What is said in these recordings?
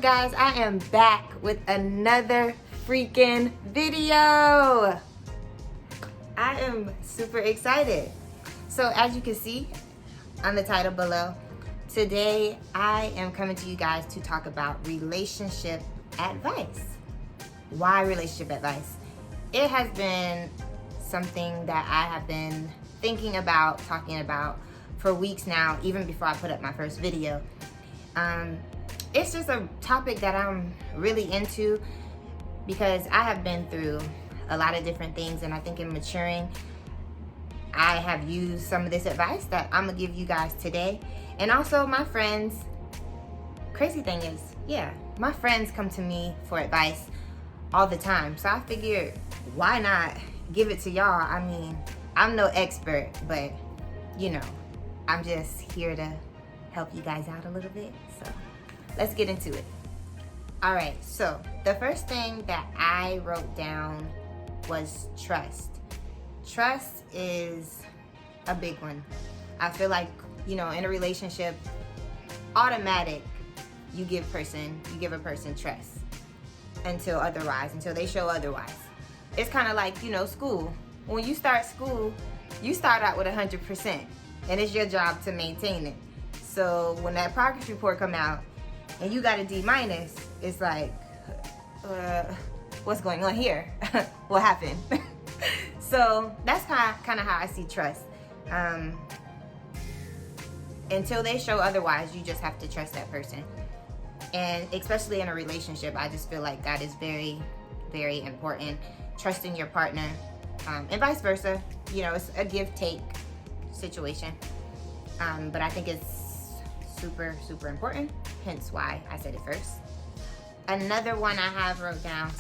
guys? I am back with another freaking video. I am super excited. So as you can see on the title below, today I am coming to you guys to talk about relationship advice. Why relationship advice? It has been something that I have been thinking about, talking about for weeks now, even before I put up my first video. It's just a topic that I'm really into because I have been through a lot of different things, and I think in maturing, I have used some of this advice that I'm gonna give you guys today. And also my friends, crazy thing is, my friends come to me for advice all the time. So I figured, why not give it to y'all? I mean, I'm no expert, but you know, I'm just here to help you guys out a little bit. So let's get into it. All right, so the first thing that I wrote down was trust. Trust is a big one. I feel like, you know, in a relationship, automatic, you give a person trust until they show otherwise. It's kind of like, you know, school. When you start school, you start out with 100%, and it's your job to maintain it. So when that progress report come out and you got a D-, it's like, what's going on here? What happened? So that's kind of how I see trust. Until they show otherwise, you just have to trust that person. And especially in a relationship, I just feel like that is very, very important. Trusting your partner, and vice versa. You know, it's a give-take situation. But I think it's super, super important, hence why I said it first. Another one I have wrote down,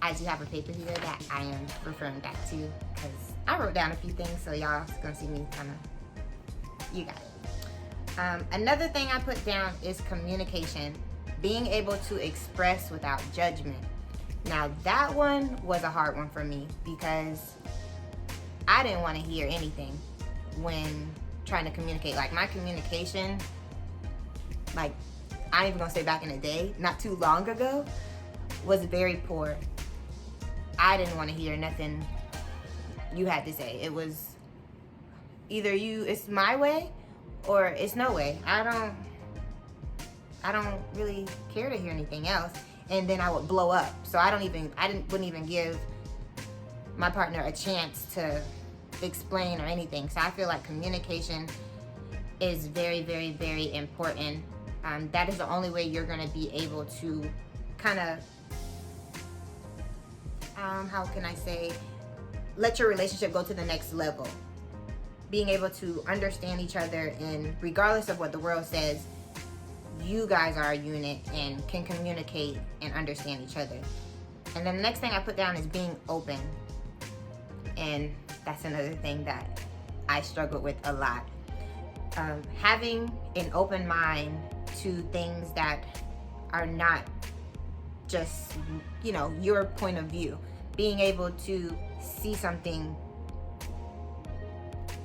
I do have a paper here that I am referring back to because I wrote down a few things, so y'all gonna see me you got it. Another thing I put down is communication, being able to express without judgment. Now that one was a hard one for me because I didn't want to hear anything when trying to communicate. Like my communication, like I ain't even gonna say back in the day, not too long ago, was very poor. I didn't want to hear nothing you had to say. It was either it's my way or it's no way. I don't really care to hear anything else. And then I would blow up. So wouldn't even give my partner a chance to explain or anything. So I feel like communication is very, very, very important. That is the only way you're gonna be able to kind of, how can I say, let your relationship go to the next level. Being able to understand each other, and regardless of what the world says, you guys are a unit and can communicate and understand each other. And then the next thing I put down is being open. And that's another thing that I struggled with a lot. Having an open mind to things that are not just, you know, your point of view. Being able to see something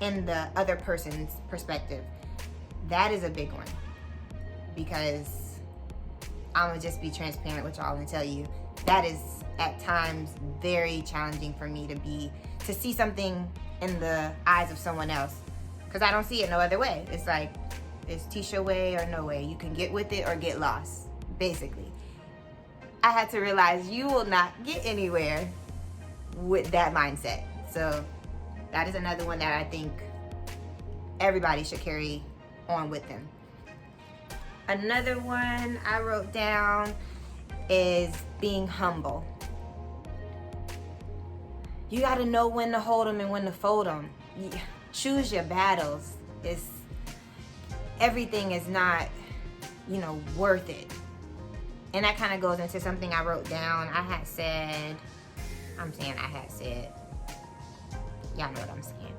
in the other person's perspective. That is a big one. Because I'm gonna just be transparent with y'all and tell you that is at times very challenging for me to see something in the eyes of someone else, because I don't see it no other way. It's like, it's Tisha way or no way. You can get with it or get lost, basically. I had to realize you will not get anywhere with that mindset. So that is another one that I think everybody should carry on with them. Another one I wrote down is being humble. You gotta know when to hold them and when to fold them. Choose your battles. Everything is not, you know, worth it. And that kind of goes into something I wrote down. I had said, y'all know what I'm saying.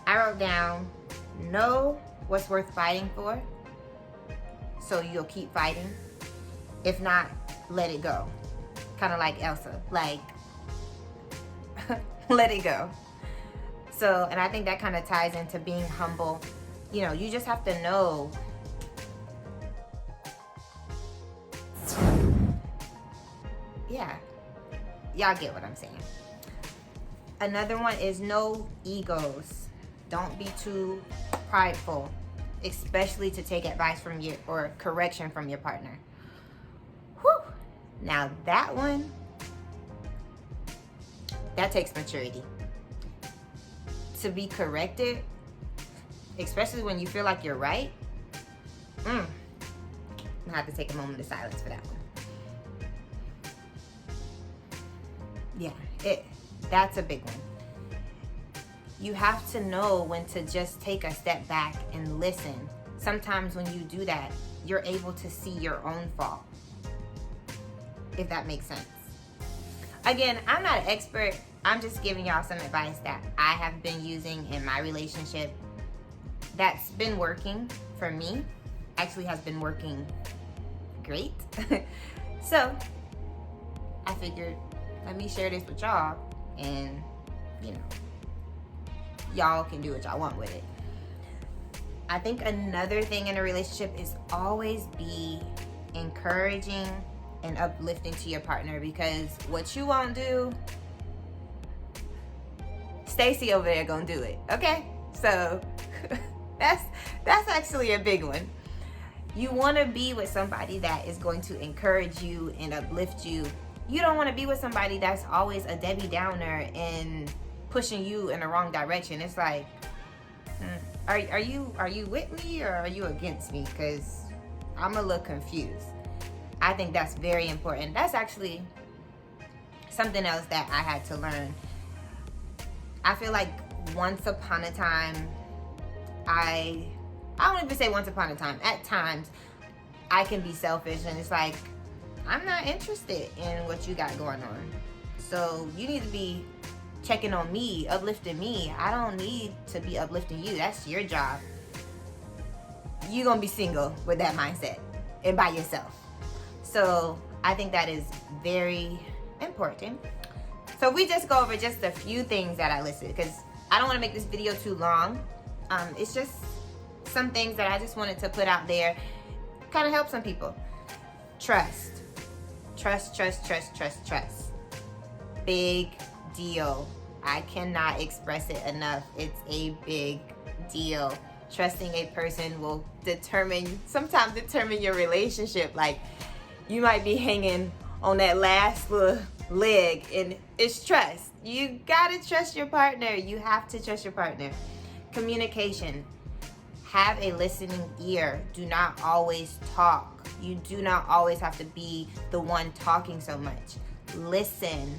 I wrote down, know what's worth fighting for, so you'll keep fighting. If not, let it go. Kind of like Elsa, like, let it go. So, and I think that kind of ties into being humble. You know, you just have to know y'all get what I'm saying. Another one is no egos. Don't be too prideful, especially to take advice from your or correction from your partner. Whew. Now that one, that takes maturity. To be corrected, especially when you feel like you're right, I have to take a moment of silence for that one. Yeah, that's a big one. You have to know when to just take a step back and listen. Sometimes when you do that, you're able to see your own fault, if that makes sense. Again, I'm not an expert. I'm just giving y'all some advice that I have been using in my relationship that's been working for me. Actually has been working great. So I figured, let me share this with y'all, and you know, y'all can do what y'all want with it. I think another thing in a relationship is always be encouraging and uplifting to your partner, because what you won't do, Stacy over there gonna do it, okay? So that's actually a big one. You want to be with somebody that is going to encourage you and uplift you. You don't want to be with somebody that's always a Debbie Downer and pushing you in the wrong direction. It's like, are you with me or are you against me? Because I'm a little confused. I think that's very important. That's actually something else that I had to learn. I feel like once upon a time, I don't even say once upon a time. At times, I can be selfish, and it's like, I'm not interested in what you got going on. So you need to be checking on me, uplifting me. I don't need to be uplifting you. That's your job. You're gonna be single with that mindset and by yourself. So I think that is very important. So we just go over just a few things that I listed, because I don't want to make this video too long. It's just some things that I just wanted to put out there, kind of help some people. Trust. Big deal. I cannot express it enough. It's a big deal. Trusting a person will sometimes determine your relationship. Like, you might be hanging on that last little leg, and it's trust. You gotta trust your partner. You have to trust your partner. Communication. Have a listening ear. Do not always talk. You do not always have to be the one talking so much. Listen.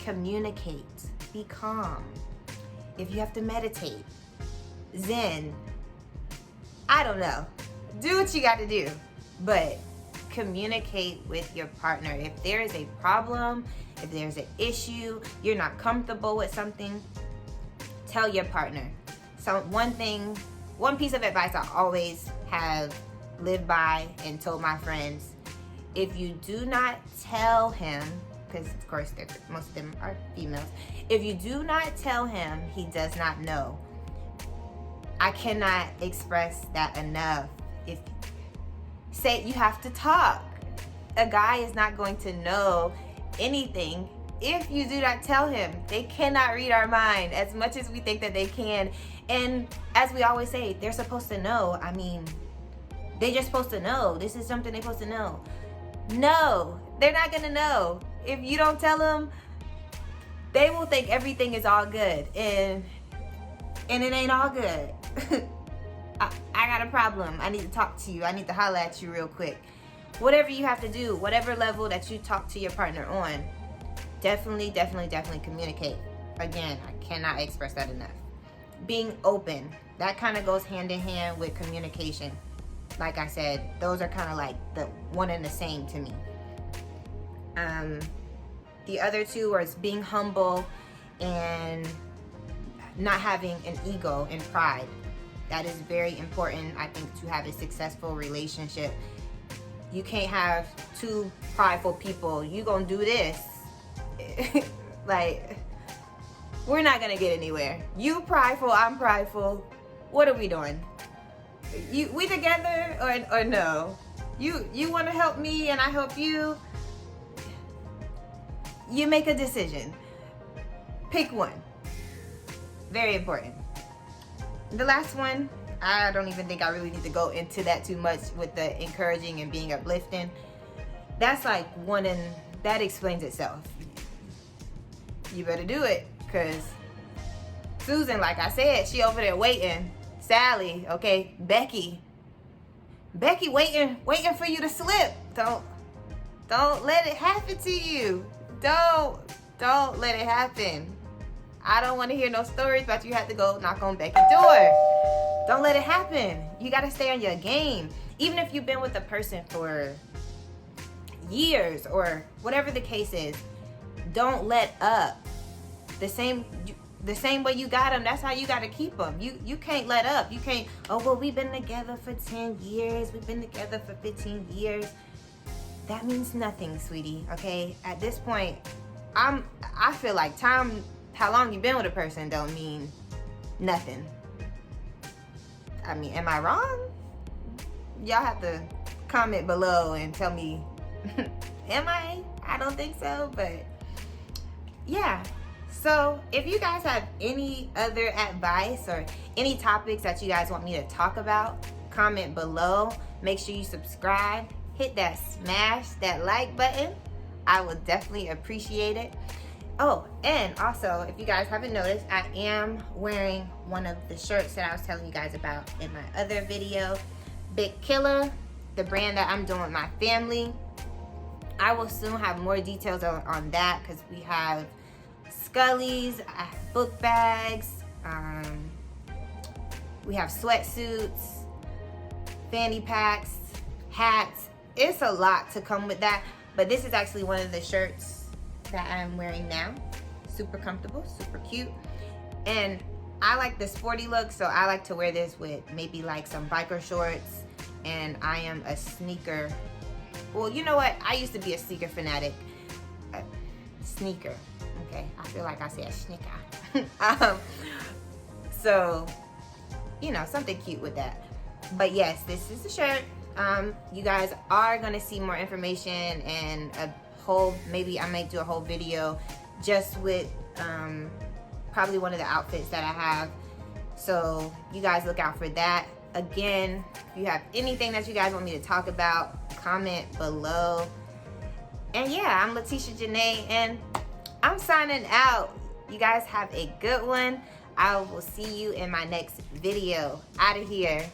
Communicate. Be calm. If you have to meditate, zen, I don't know. Do what you got to do. But communicate with your partner. If there is a problem, if there's an issue, you're not comfortable with something, tell your partner. So one piece of advice I always have lived by and told my friends, if you do not tell him, because of course most of them are females, if you do not tell him, he does not know. I cannot express that enough. You have to talk. A guy is not going to know anything if you do not tell him. They cannot read our mind as much as we think that they can. And as we always say, they're supposed to know. I mean, they're just supposed to know. This is something they're supposed to know. No, they're not gonna know. If you don't tell them, they will think everything is all good, and it ain't all good. I got a problem. I need to talk to you. I need to holler at you real quick. Whatever you have to do, whatever level that you talk to your partner on, definitely communicate. Again, I cannot express that enough. Being open, that kind of goes hand in hand with communication. Like I said, those are kind of like the one and the same to me. The other two are being humble and not having an ego and pride. That is very important, I think, to have a successful relationship. You can't have two prideful people. You gonna do this. Like, we're not gonna get anywhere. You prideful, I'm prideful. What are we doing? We together or no? You want to help me and I help you? you make a decision. Pick one. Very important. The last one, I don't even think I really need to go into that too much with the encouraging and being uplifting. That's like one, and that explains itself. You better do it, because Susan, like I said, she over there waiting. Sally, okay, Becky waiting for you to slip. Don't let it happen to you. Don't let it happen. I don't want to hear no stories about you had to go knock on Becky's door. Don't let it happen. You got to stay on your game. Even if you've been with a person for years or whatever the case is, don't let up. The same way you got them, that's how you got to keep them. You can't let up. You can't, oh, well, we've been together for 10 years. We've been together for 15 years. That means nothing, sweetie, okay? At this point, I feel like time, how long you've been with a person don't mean nothing. I mean, am I wrong? Y'all have to comment below and tell me, am I? I don't think so, but yeah. So if you guys have any other advice or any topics that you guys want me to talk about, comment below. Make sure you subscribe. Hit that smash that like button. I will definitely appreciate it. Oh, and also, if you guys haven't noticed, I am wearing one of the shirts that I was telling you guys about in my other video. Big KILLA, the brand that I'm doing with my family. I will soon have more details on that, because we have Scullies, book bags, we have sweatsuits, fanny packs, hats. It's a lot to come with that, but this is actually one of the shirts that I'm wearing now. Super comfortable, super cute, and I like the sporty look, so I like to wear this with maybe like some biker shorts, and I am a sneaker, well, you know what, I used to be a sneaker fanatic. Sneaker, okay, I feel like I said sneaker. So, you know, something cute with that. But yes, this is the shirt. You guys are gonna see more information and maybe I might do a whole video just with probably one of the outfits that I have. So you guys look out for that. Again, if you have anything that you guys want me to talk about, comment below. And yeah, I'm Letitia Janae, and I'm signing out. You guys have a good one. I will see you in my next video. Out of here.